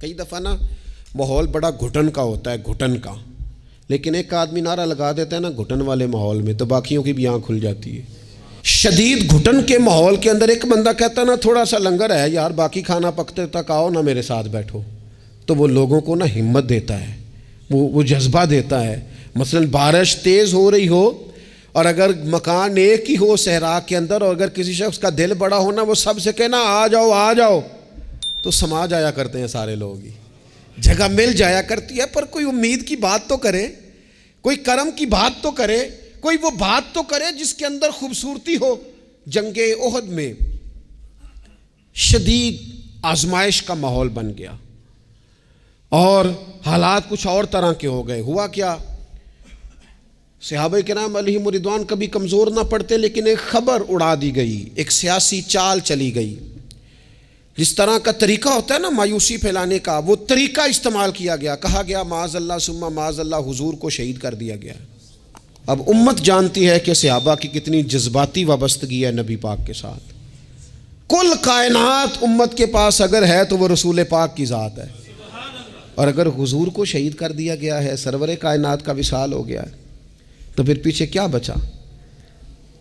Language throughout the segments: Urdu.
کئی دفعہ نا ماحول بڑا گھٹن کا ہوتا ہے، گھٹن کا، لیکن ایک آدمی نعرہ لگا دیتا ہے نا گھٹن والے ماحول میں، تو باقیوں کی بھی آنکھ کھل جاتی ہے۔ شدید گھٹن کے ماحول کے اندر ایک بندہ کہتا ہے نا تھوڑا سا لنگر ہے یار، باقی کھانا پکتے تک آؤ نا میرے ساتھ بیٹھو، تو وہ لوگوں کو نا ہمت دیتا ہے، وہ جذبہ دیتا ہے۔ مثلا بارش تیز ہو رہی ہو اور اگر مکان ایک ہی ہو صحرا کے اندر، اور اگر کسی شخص کا دل بڑا ہونا، وہ سب سے کہنا آ جاؤ آ جاؤ، تو سما جایا کرتے ہیں سارے لوگ ہی، جگہ مل جایا کرتی ہے۔ پر کوئی امید کی بات تو کرے، کوئی کرم کی بات تو کرے، کوئی وہ بات تو کرے جس کے اندر خوبصورتی ہو۔ جنگ احد میں شدید آزمائش کا ماحول بن گیا اور حالات کچھ اور طرح کے ہو گئے۔ ہوا کیا، صحابہ کرام علیہم رضوان کبھی کمزور نہ پڑتے، لیکن ایک خبر اڑا دی گئی، ایک سیاسی چال چلی گئی۔ جس طرح کا طریقہ ہوتا ہے نا مایوسی پھیلانے کا، وہ طریقہ استعمال کیا گیا۔ کہا گیا معاذ اللہ ثم معاذ اللہ، حضور کو شہید کر دیا گیا۔ اب امت جانتی ہے کہ صحابہ کی کتنی جذباتی وابستگی ہے نبی پاک کے ساتھ۔ کل کائنات امت کے پاس اگر ہے تو وہ رسول پاک کی ذات ہے، اور اگر حضور کو شہید کر دیا گیا ہے، سرور کائنات کا وصال ہو گیا ہے، تو پھر پیچھے کیا بچا؟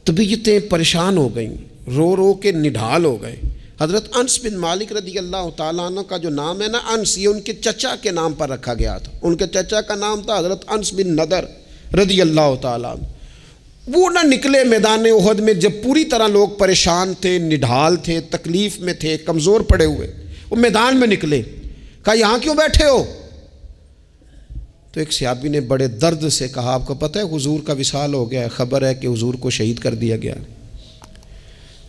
طبیعتیں پریشان ہو گئیں، رو رو کے نڈھال ہو گئے۔ حضرت انس بن مالک رضی اللہ تعالیٰ عنہ کا جو نام ہے نا انس، یہ ان کے چچا کے نام پر رکھا گیا تھا۔ ان کے چچا کا نام تھا حضرت انس بن نضر رضی اللہ تعالیٰ عنہ۔ وہ نہ نکلے میدان احد میں جب پوری طرح لوگ پریشان تھے، نڈھال تھے، تکلیف میں تھے، کمزور پڑے ہوئے، وہ میدان میں نکلے۔ کہا یہاں کیوں بیٹھے ہو؟ تو ایک صحابی نے بڑے درد سے کہا آپ کو پتہ ہے حضور کا وصال ہو گیا ہے، خبر ہے کہ حضور کو شہید کر دیا گیا۔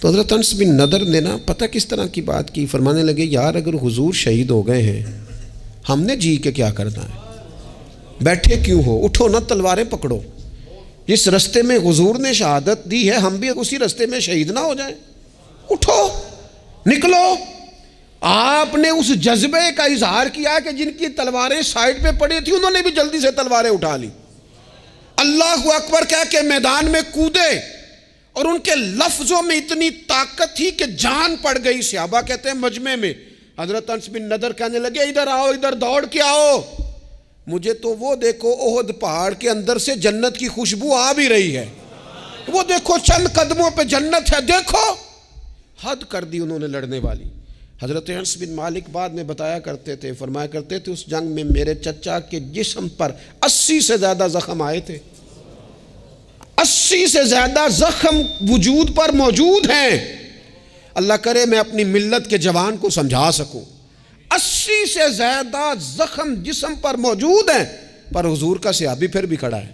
تو حضرت انس بن نضر نے نا پتہ کس طرح کی بات کی، فرمانے لگے یار اگر حضور شہید ہو گئے ہیں، ہم نے جی کے کیا کرنا ہے؟ بیٹھے کیوں ہو؟ اٹھو نا، تلواریں پکڑو۔ جس رستے میں حضور نے شہادت دی ہے، ہم بھی اسی رستے میں شہید نہ ہو جائیں۔ اٹھو، نکلو۔ آپ نے اس جذبے کا اظہار کیا کہ جن کی تلواریں سائڈ پہ پڑی تھی انہوں نے بھی جلدی سے تلواریں اٹھا لی، اللہ اکبر کہہ کے میدان میں کودے، اور ان کے لفظوں میں اتنی طاقت تھی کہ جان پڑ گئی۔ صحابہ کہتے ہیں مجمع میں حضرت انس بن نضر کہنے لگے ادھر آؤ، ادھر دوڑ کے آؤ، مجھے تو وہ دیکھو احد پہاڑ کے اندر سے جنت کی خوشبو آ بھی رہی ہے، وہ دیکھو چند قدموں پہ جنت ہے، دیکھو۔ حد کر دی انہوں نے لڑنے والی۔ حضرت انس بن مالک بعد میں بتایا کرتے تھے، فرمایا کرتے تھے اس جنگ میں میرے چچا کے جسم پر 80 سے زیادہ زخم آئے تھے، 80 سے زیادہ زخم وجود پر موجود ہیں۔ اللہ کرے میں اپنی ملت کے جوان کو سمجھا سکوں، 80 سے زیادہ زخم جسم پر موجود ہیں، پر حضور کا صحابی پھر بھی کھڑا ہے۔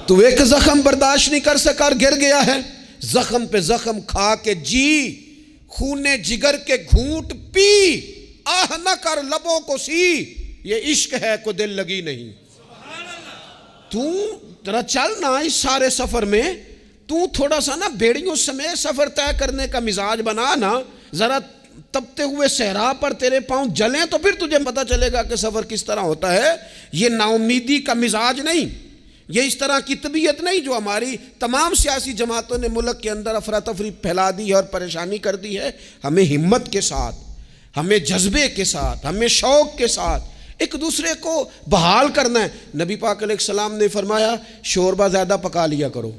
تو ایک زخم برداشت نہیں کر سکا، گر گیا ہے، زخم پہ زخم کھا کے جی، خون جگر کے گھونٹ پی، آہ نہ کر لبوں کو سی، یہ عشق ہے کو دل لگی نہیں۔ تو ذرا چل نا اس سارے سفر میں، تو تھوڑا سا نا بیڑیوں سمیت سفر طے کرنے کا مزاج بنا نا، ذرا تپتے ہوئے صحرا پر تیرے پاؤں جلیں تو پھر تجھے پتہ چلے گا کہ سفر کس طرح ہوتا ہے۔ یہ نا امیدی کا مزاج نہیں، یہ اس طرح کی طبیعت نہیں جو ہماری تمام سیاسی جماعتوں نے ملک کے اندر افراتفری پھیلا دی ہے اور پریشانی کر دی ہے۔ ہمیں ہمت کے ساتھ، ہمیں جذبے کے ساتھ، ہمیں شوق کے ساتھ ایک دوسرے کو بحال کرنا ہے۔ نبی پاک علیہ السلام نے فرمایا شوربہ زیادہ پکا لیا کرو،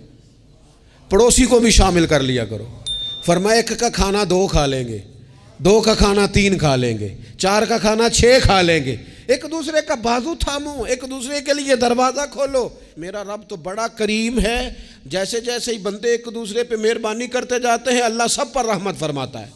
پڑوسی کو بھی شامل کر لیا کرو۔ فرمایا ایک کا کھانا 2 کھا لیں گے، 2 کا کھانا 3 کھا لیں گے، 4 کا کھانا 6 کھا لیں گے۔ ایک دوسرے کا بازو تھامو، ایک دوسرے کے لیے دروازہ کھولو۔ میرا رب تو بڑا کریم ہے، جیسے جیسے ہی بندے ایک دوسرے پہ مہربانی کرتے جاتے ہیں اللہ سب پر رحمت فرماتا ہے۔